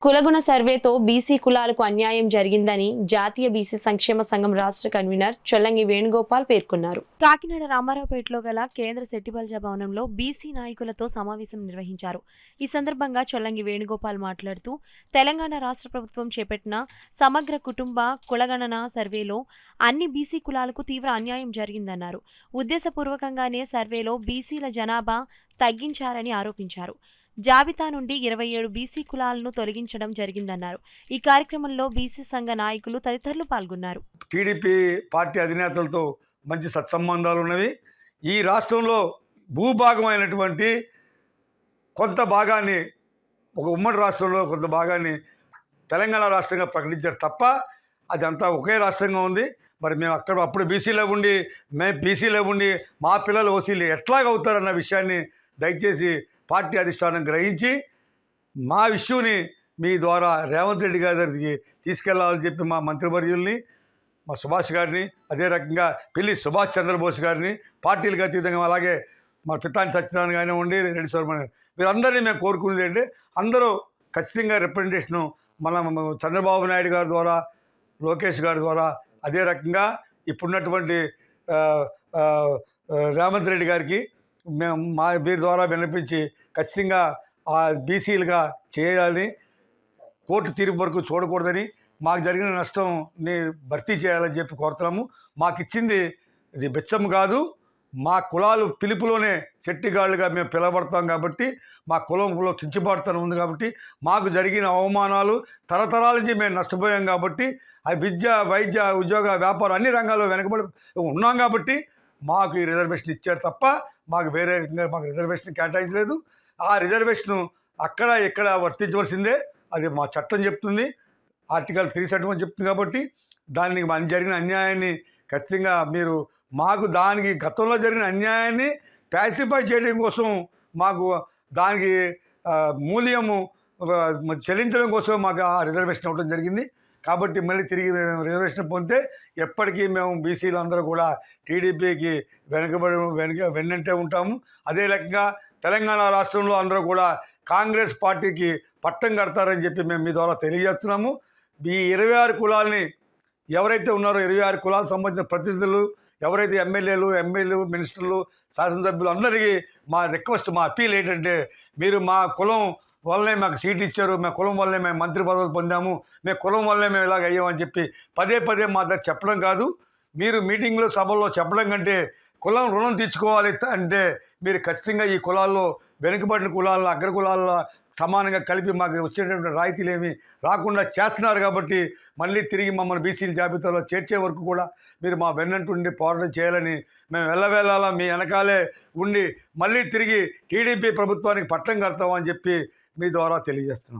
కులగణన సర్వేతో బీసీ కులాలకు అన్యాయం జరిగిందని జాతీయ బీసీ సంక్షేమ సంఘం రాష్ట్ర కన్వీనర్ చొల్లంగి వేణుగోపాల్ పేర్కొన్నారు. కాకినాడ రామారావుపేటలో గల కేంద్ర శెట్టిబల్జా భవనంలో బీసీ నాయకులతో సమావేశం నిర్వహించారు. ఈ సందర్భంగా చొల్లంగి వేణుగోపాల్ మాట్లాడుతూ, తెలంగాణ రాష్ట్ర ప్రభుత్వం చేపట్టిన సమగ్ర కుటుంబ కులగణన సర్వేలో అన్ని బీసీ కులాలకు తీవ్ర అన్యాయం జరిగిందన్నారు. ఉద్దేశపూర్వకంగానే సర్వేలో బీసీల జనాభా తగ్గించారని ఆరోపించారు. జాబితా నుండి 27 బీసీ కులాలను తొలగించడం జరిగిందన్నారు. ఈ కార్యక్రమంలో బీసీ సంఘ నాయకులు తదితరులు పాల్గొన్నారు. టీడీపీ పార్టీ అధినేతలతో మంచి సత్సంబంధాలు ఉన్నవి. ఈ రాష్ట్రంలో భూభాగమైనటువంటి కొంత భాగాన్ని, ఒక ఉమ్మడి రాష్ట్రంలో కొంత భాగాన్ని తెలంగాణ రాష్ట్రంగా ప్రకటించారు తప్ప అదంతా ఒకే రాష్ట్రంగా ఉంది. మరి మేము అప్పుడు బీసీలో ఉండి మా పిల్లలు ఓసీలు ఎట్లాగవుతారన్న విషయాన్ని దయచేసి పార్టీ అధిష్టానం గ్రహించి మా ఇష్యూని మీ ద్వారా రేవంత్ రెడ్డి గారి దగ్గరికి తీసుకెళ్లాలని చెప్పి మా మంత్రివర్యుల్ని, మా సుభాష్ గారిని, అదే రకంగా పిల్లి సుభాష్ చంద్రబోస్ గారిని, పార్టీలకు అతీతంగా అలాగే మా పితాని సత్యనారాయణ గారిని ఉండి రెడ్డి సుబ్రహ్మణ్యం వీరందరినీ మేము కోరుకునేది అంటే అందరూ ఖచ్చితంగా రిప్రజెంటేషను మన చంద్రబాబు నాయుడు గారి ద్వారా, లోకేష్ గారి ద్వారా, అదే రకంగా ఇప్పుడున్నటువంటి రేవంత్ రెడ్డి గారికి మేము వీరి ద్వారా వినిపించి ఖచ్చితంగా ఆ బీసీలుగా చేయాలని, కోర్టు తీర్పు వరకు చూడకూడదని, మాకు జరిగిన నష్టంని భర్తీ చేయాలని చెప్పి కోరుతున్నాము. మాకు ఇచ్చింది ఇది బిచ్చం కాదు. మా కులాలు పిలుపులోనే శెట్టిగాళ్ళుగా మేము పిలవబడతాం కాబట్టి, మా కులంలో కించబడతాను ఉంది కాబట్టి, మాకు జరిగిన అవమానాలు తరతరాల నుంచి మేము నష్టపోయాం కాబట్టి, ఆ విద్య, వైద్య, ఉద్యోగ, వ్యాపారం అన్ని రంగాల్లో వెనకబడి ఉన్నాం కాబట్టి మాకు ఈ రిజర్వేషన్ ఇచ్చారు తప్ప మాకు వేరే రకంగా మాకు రిజర్వేషన్ కేటాయించలేదు. ఆ రిజర్వేషను అక్కడ ఇక్కడ వర్తించవలసిందే. అది మా చట్టం చెప్తుంది, ఆర్టికల్ 371 చెప్తుంది. కాబట్టి దానికి జరిగిన అన్యాయాన్ని ఖచ్చితంగా మీరు మాకు దానికి గతంలో జరిగిన అన్యాయాన్ని ప్యాసిఫై చేయడం కోసం మాకు దానికి మూల్యము చెల్లించడం కోసం మాకు ఆ రిజర్వేషన్ ఇవ్వడం జరిగింది. కాబట్టి మళ్ళీ తిరిగి మేము రిజర్వేషన్ పొందితే ఎప్పటికీ మేము బీసీలు అందరూ కూడా టీడీపీకి వెన్నంటే ఉంటాము. అదే రకంగా తెలంగాణ రాష్ట్రంలో అందరూ కూడా కాంగ్రెస్ పార్టీకి పట్టం కడతారని చెప్పి మేము మీ ద్వారా తెలియజేస్తున్నాము. ఈ 26 కులాలని ఎవరైతే ఉన్నారో 26 కులాలకు సంబంధించిన ప్రతినిధులు, ఎవరైతే ఎమ్మెల్యేలు, మినిస్టర్లు, శాసనసభ్యులు అందరికీ మా రిక్వెస్ట్, మా అప్పీల్ ఏంటంటే, మీరు మా కులం వల్లనే మాకు సీట్ ఇచ్చారు, మా కులం వల్లనే మేము మంత్రి పదవులు పొందాము, మేము కులం వల్లనే మేము ఇలాగ అయ్యామని చెప్పి పదే మా దగ్గర చెప్పడం కాదు. మీరు మీటింగ్లో, సభల్లో చెప్పడం కంటే కులం రుణం తీర్చుకోవాలి అంటే మీరు ఖచ్చితంగా ఈ కులాల్లో వెనుకబడిన కులాల్లో, అగ్ర కులాల్లో సమానంగా కలిపి మాకు వచ్చేటటువంటి రాయితీలు ఏమి రాకుండా చేస్తున్నారు. కాబట్టి మళ్ళీ తిరిగి మమ్మల్ని బీసీల జాబితాలో చేర్చే వరకు కూడా మీరు మా వెన్నంటుండి పోరాటం చేయాలని, మేము వెళ్ళవేళలా మీ వెనకాలే ఉండి మళ్ళీ తిరిగి టీడీపీ ప్రభుత్వానికి పట్టం కడతామని చెప్పి మీ ద్వారా తెలియజేస్తున్నాం.